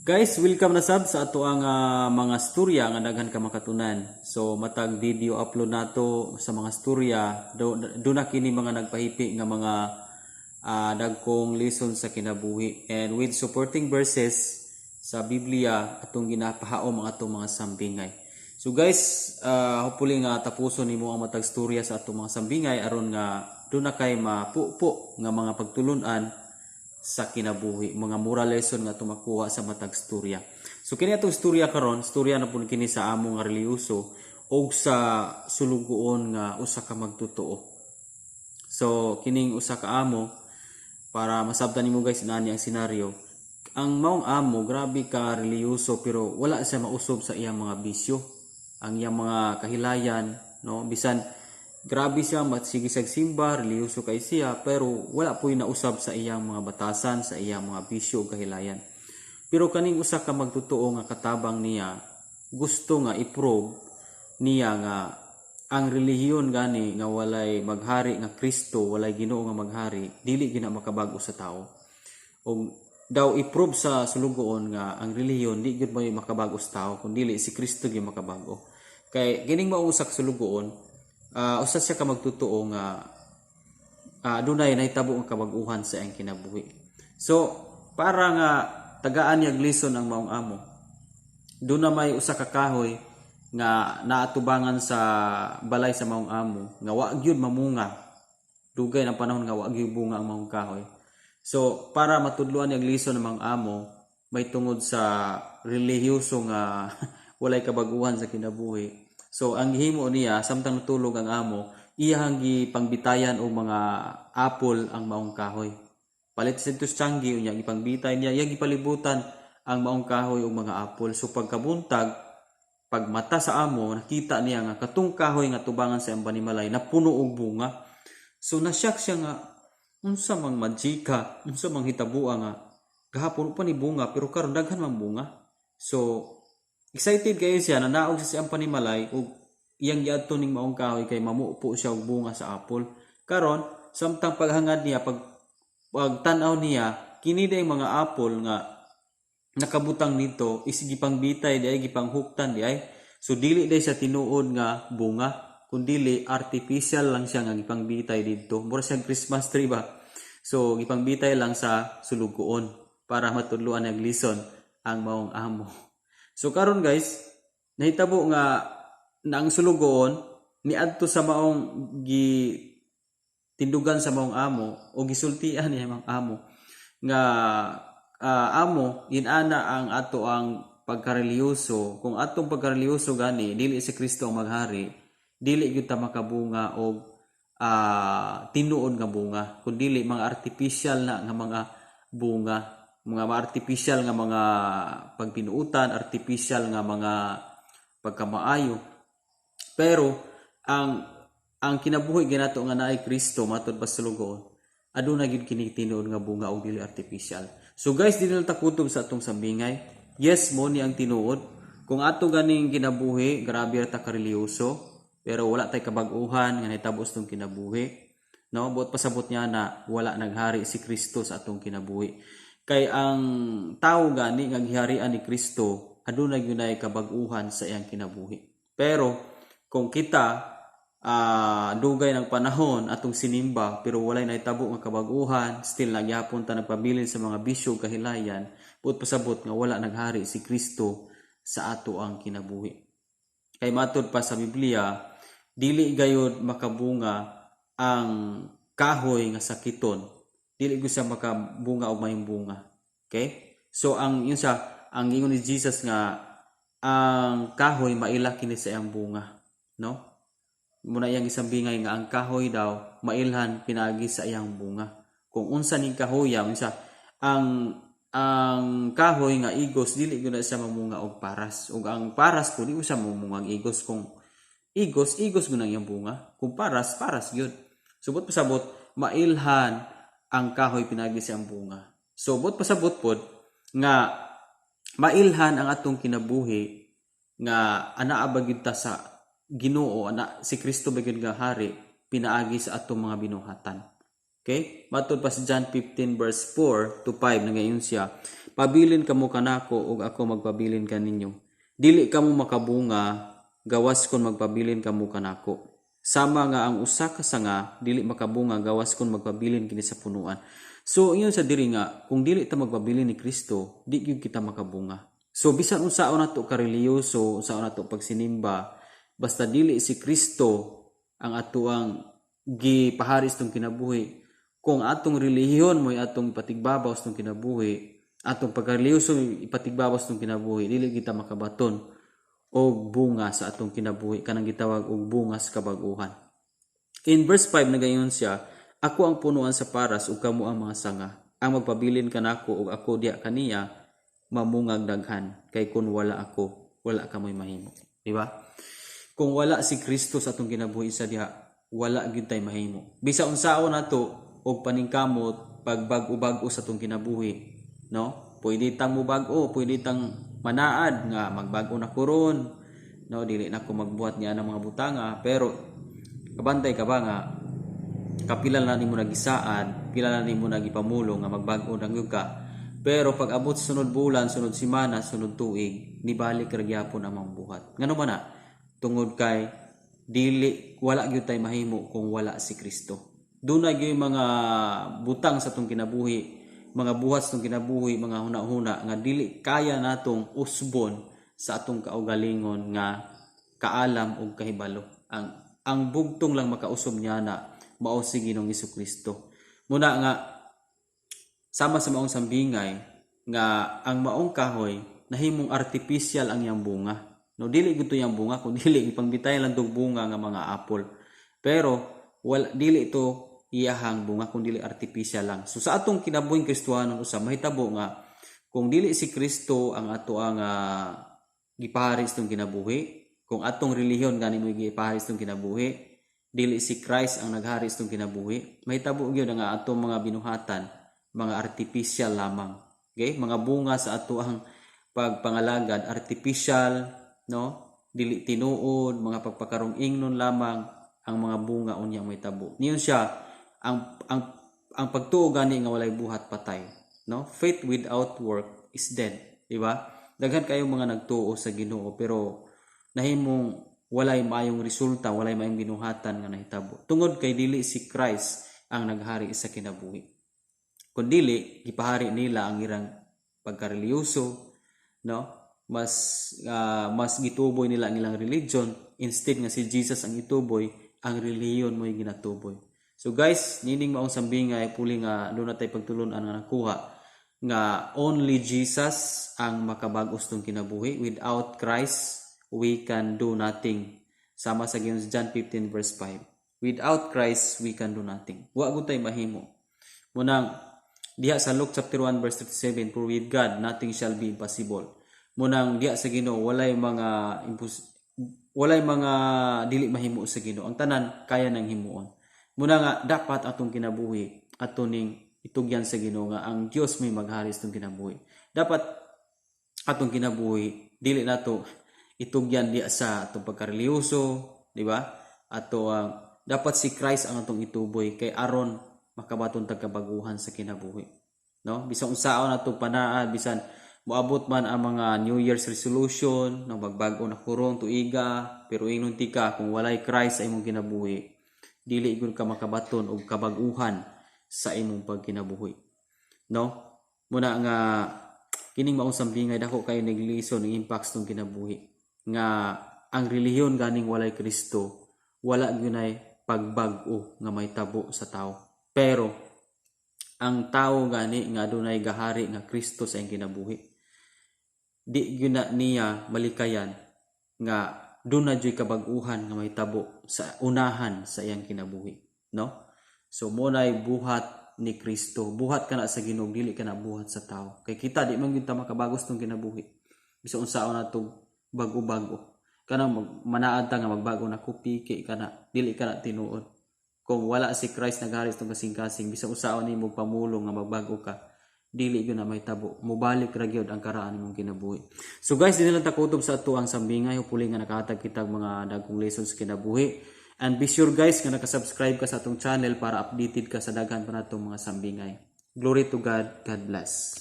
Guys, welcome na sab sa ato ang mga storya nga daghan ka makatunan. So matag video upload nato sa mga storya do na kini mga nagpahipi nga mga dagkong lesson sa kinabuhi and with supporting verses sa Biblia atong ginapahaom ang atong mga sambingay. So guys, hopefully nga tapuson nimo ang matag storya sa atong mga sambingay aron nga do na kay mapupo nga mga pagtulunan sa kinabuhi, mga moral lesson nga tumakuha sa matag storya. So kini atong storya karon, storya na pud kini sa among nga reliyoso og sa sulugoon nga usa ka magtotoo. So kining usa ka amo para masabtan nimo guys inani ang senaryo. Ang maong amo grabe ka reliyoso pero wala siya mausob sa iyang mga bisyo, ang iyang mga kahilayan, no? Bisan grabe siya, matsigisag simba, reliyoso kay siya, pero wala po'y nausab sa iyang mga batasan, sa iyang mga bisyo o kahilayan. Pero kaning usa ka magtotoo nga katabang niya, gusto nga i-prove niya nga ang relihiyon gani nga walay maghari nga Kristo, walay Ginoo nga maghari, dili gina makabag-o sa tao. O daw i-prove sa sulugoon nga ang relihiyon di gyud may makabag-o sa tao, kundi dili si Kristo gyud makabag-o. Kay kining mao usak sulugoon, usa siya ka magtotoo nga dunay nahitabo ang kabag-uhan sa iyang kinabuhi. So para nga tagaan niyag lesson ang maong amo, doon na may usa ka kahoy nga naatubangan sa balay sa maong amo nga wa gyud mamunga, dugay ng panahon nga wa gyud bunga ang maong kahoy. So para matudloan niyag lesson ang maong amo may tungod sa relihiyoso nga walay kabag-uhan sa kinabuhi. So ang himo niya samtang natulog ang amo, iyang gipangbitayan og mga apple ang maong kahoy. Palit sa tus tiyanggi unya gipangbitay niya, iyang gipalibutan ang maong kahoy og mga apple. So pagkabuntag, pag mata sa amo, nakita niya nga katong kahoy nga tubangan sa iyang panimalay napuno og bunga. So nasyak siya nga unsa mang magika, unsa mang hitabua nga gahapon pa ni bunga pero karon daghan man bunga. So excited kayo siya na naog sa siyang panimalay ug iyang giadto ning maong kahoy kay mamupo siya og bunga sa apple. Karon samtang paghangad niya pagtan-aw niya kini day mga apple nga nakabutang dito is gipangbitay di ay gipanghuktan di ay. So dili day sa tinuod nga bunga kundi artificial lang siya nga gipangbitay dito. Mura siyang Christmas tree ba. So gipangbitay lang sa sulugoon para matudloan ang lesson ang maong amo. So karon guys, nahitabo nga na ang sulugoon niadto sa maong tindugan sa maong amo o gisultian niya maong amo nga amo inana ang ato ang pagkareliyoso. Kung atong pagkareliyoso gani dili si Kristo ang maghari, dili gyud ta makabunga og tinuod nga bunga, kundi mga artificial na nga mga bunga, mga artificial nga mga pagpinuutan, artificial nga mga pagkamaayo. Pero ang kinabuhi ginato nga naay Kristo matud pa sa sulugoon, aduna gyud kini tinuod nga bunga og dili artificial. So guys, dili na ta kutob sa atong sambingay. Yes mo ni ang tinuod. Kung ato ganing kinabuhi, grabe ra ta kareliyoso, pero wala tay kabag-uhan nga nahitabos tong kinabuhi. No, buot pasabot niya na wala naghari si Kristo sa atong kinabuhi. Kay ang tao gani nga giharian ni Kristo aduna gyud kabag-uhan sa iyang kinabuhi. Pero kung kita dugay ng panahon atong sinimba pero walay nahitabo nga kabag-uhan, still nagyapon ta nagpabilin sa mga bisyo kahilayan, buot pasabot nga wala naghari si Kristo sa ato ang kinabuhi. Kay matud pa sa Biblia, dili gayud makabunga ang kahoy nga sakiton, dili gyud siya makabunga og mayong bunga. Okay? So ang ingon ni Jesus nga ang kahoy maila kini sa iyang bunga, no? Muna iyang isambingay nga ang kahoy daw mailhan pinaagi sa iyang bunga. Kung unsa ning kahoy unsa ang kahoy nga igos dili gyud siya mamunga og paras, ug ang paras ko di siya mamunga og igos. Kung igos gyud ang iyang bunga, kung paras gyud. Subot pasabot mailhan ang kahoy pinaagi sa iyang bunga. So bot pasabot pod nga mailhan ang atong kinabuhi nga anaa ba gyud ta sa Ginoo, ana si Kristo ba gyud nga hari pinaagi sa atong mga binuhatan. Okay? Matod pa sa John 15 verse 4 to 5 nangayon siya. pabilin kamo kanako ug ako magpabilin kaninyo. Dili kamo makabunga gawas kon magpabilin kamo kanako. Sama nga ang usa ka sanga dili makabunga gawas kon magpabilin kini sa punuan. So ingon sa diri nga kung dili ta magpabilin ni Kristo, di gyud kita makabunga. So bisan unsaon nato ka reliyoso, unsaon nato pagsinimba, basta dili si Kristo ang atuang gipaharis tong kinabuhi. Kung atong relihiyon mo atong ipatigbabaw tong kinabuhi, atong pagkareliyoso ipatigbabaw tong kinabuhi, dili kita makabaton og bunga sa atong kinabuhi, kanang gitawag og bunga sa kabaguhan. In verse 5 nagayon siya, ako ang punuan sa paras ug kamo ang mga sanga. Ang magpabilin kanako ug ako diya kaniya mamungag daghan, kay kun wala ako, wala kamoy mahimo. Di ba? Kung wala si Kristo sa atong kinabuhi sa diha, wala gyud tay mahimo. Bisa unsaon nato og paningkamot pagbag-o-bag-o sa atong kinabuhi, no? Pwede tang mubag-o, pwede tang manaad nga magbago na kuron, no? Dili na ko magbuhat niya ng mga butanga, pero kabantay ka ba nga kapila na nimo nagisaad, pila na nimo nagipamulong nga magbago na gyud ka. Pero pag abot sunod bulan, sunod semana, sunod tuig, nibalik ra gyapon ang mga buhat. Ngano man na? Tungod kay dili wala gyud tay mahimo kung wala si Kristo. Dunay gyud mga butang sa atong kinabuhi, mga buhat sa atong kinabuhi, mga huna-huna nga dili kaya natong usbon sa atong kaugalingon nga kaalam ug kahibalo. Ang bugtong lang makausob niya na mao si Ginoong Hesukristo. Muna nga sama sa maong sambingay nga ang maong kahoy nahimong artificial ang iyang bunga. No, dili gito yang bunga kun dili ipangbitay lang dog bunga nga mga apple. Pero wala dili ito iyahang bunga kun dili artificial lang. So sa atong kinabuhing Kristohanon usa mahitabo nga kung dili si Kristo ang ato ang gipaharis tong kinabuhi, kung atong relihiyon gani mo gipaharis tong kinabuhi, dili si Christ ang nagharis tong kinabuhi, mahitabo gyud nga atong mga binuhatan mga artificial lamang. Okay? Mga bunga sa ato ang pagpangalagad artificial, no? Dili tinuod, mga pagpakarong ingnon lamang ang mga bunga unyang mahitabo. Niyon siya ang pagtuo gani nga walay buhat patay, no? Faith without work is dead, di ba? Daghan kayo mga nagtuo sa Ginoo pero nahimong walay maayong resulta, walay maayong binuhatan nga nahitabo. Tungod kay dili si Christ ang naghari sa kinabuhi. Kun dili gipahari nila ang irang pagkareliyoso, no? Mas gituboy nila ang ilang religion instead nga si Jesus ang ituboy, ang relihiyon mo'y ginatuboy. So guys, nining maong sambingay puli nga doon natay pagtulunan nga nakuha nga only Jesus ang makabag-os tong kinabuhi. Without Christ, we can do nothing. Sama sa John 15 verse 5. Without Christ, we can do nothing. Wa gud tay mahimo. Munang diha sa Luke chapter 1 verse 37, for with God nothing shall be impossible. Munang diha sa Ginoo walay mga dili mahimo sa Ginoo. Ang tanan kaya nang himuon. Muna nga dapat atong kinabuhi ato ning itugyan sa Ginoo nga ang Dios may magharis tong kinabuhi. Dapat atong kinabuhi dili nato itugyan diha sa atong pagkareliyoso, di ba? Ato ang dapat si Christ ang atong ituboy kay aron makabaton tag kabaguhan sa kinabuhi. No? Bisan unsaon atong panaad, bisan moabot man ang mga New Year's resolution, no, magbago na kurong tuiga, pero ingnon ti ka kung walay Christ sa imong kinabuhi, dili gyud ka makabaton og kabaguhan sa imong pagkinabuhi. No? Muna nga kining maong sambingay dako kayo naglison ng impacts tong kinabuhi nga ang relihiyon ganing walay Kristo wala gyunay pagbag-o nga may tabo sa tao. Pero ang tao gani nga adunay gahari nga Kristo sa iyang kinabuhi, di gyud niya malikayan nga doon na dyo'y kabag-uhan nga may tabo sa unahan sa iyang kinabuhi. No? So, muna'y buhat ni Kristo. Buhat ka na sa Ginoo, dili ka na buhat sa tao. Kay kita, di man yun ta makabagos tong kinabuhi. Bisa unsaon na itong bago-bago. Kanang manaad ta nga magbago na kupiki ka na, dili ka na tinuod. Kung wala si Christ nagharis tong kasing-kasing, bisa unsaon ni mo pamulong nga magbago ka, dili gyud na may tabo, mubalik ra gyud ang karaan nimong kinabuhi. So guys, dinala ta kutob sa ato ang sambingay, hopefully nga nakahatag kitag mga dagkong lessons sa kinabuhi. And be sure guys nga naka-subscribe ka sa atong channel para updated ka sa daghan pa natong mga sambingay. Glory to God. God bless.